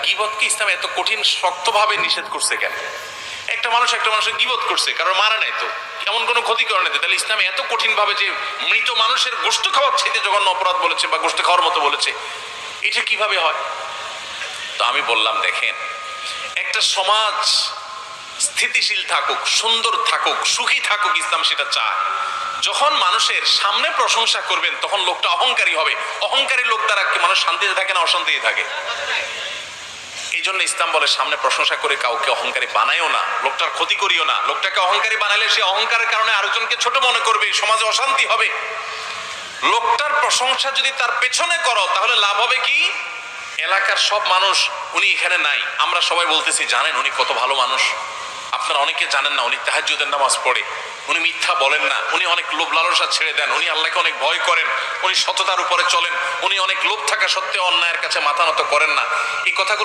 গীবতকে ইসলাম এত কঠিন শক্তভাবে নিষেধ করছে কেন? একটা মানুষের গীবত করছে, কারণ মারা নাই তো, এমন কোনো ক্ষতি করে নাই, তাহলে ইসলামে এত কঠিন ভাবে যে মৃত মানুষের গোশত খাওয়ার চাইতে জঘন্য অপরাধ বলেছে বা গোশত খাওয়ার মতো বলেছে, এটা কিভাবে হয়? তো আমি বললাম, দেখেন, একটা সমাজ স্থিতিশীল থাকুক, সুন্দর থাকুক, সুখী থাকুক, ইসলাম সেটা চায়। যখন মানুষের সামনে প্রশংসা করবেন তখন লোকটা অহংকারী হবে। অহংকারী লোক দ্বারা মানুষ শান্তিতে থাকে না অশান্তিতে থাকে? এই জন্য ইসলাম বলে সামনে প্রশংসা করে কাউকে অহংকারী বানায়ও না, লোকটার ক্ষতি করিও না। লোকটাকে অহংকারী বানালে সে অহংকারের কারণে আরেকজনকে ছোট মনে করবে, সমাজে অশান্তি হবে। লোকটার প্রশংসা যদি তার পেছনে করো তাহলে লাভ হবে কি? এলাকার সব মানুষ, উনি এখানে নাই, আমরা সবাই বলতেছি জানেন উনি কত ভালো মানুষ। আপনারা অনেকে জানেন না উনি তাহাজ্জুদের নামাজ পড়ে, উনি মিথ্যা বলেন না, উনি অনেক লোভ লালসা ছেড়ে দেন, উনি আল্লাহকে অনেক ভয় করেন, উনি সততার উপরে চলেন, উনি অনেক লোভ থাকা সত্ত্বেও অন্যায়ের কাছে মাথা নত করেন না। এই কথাগুলো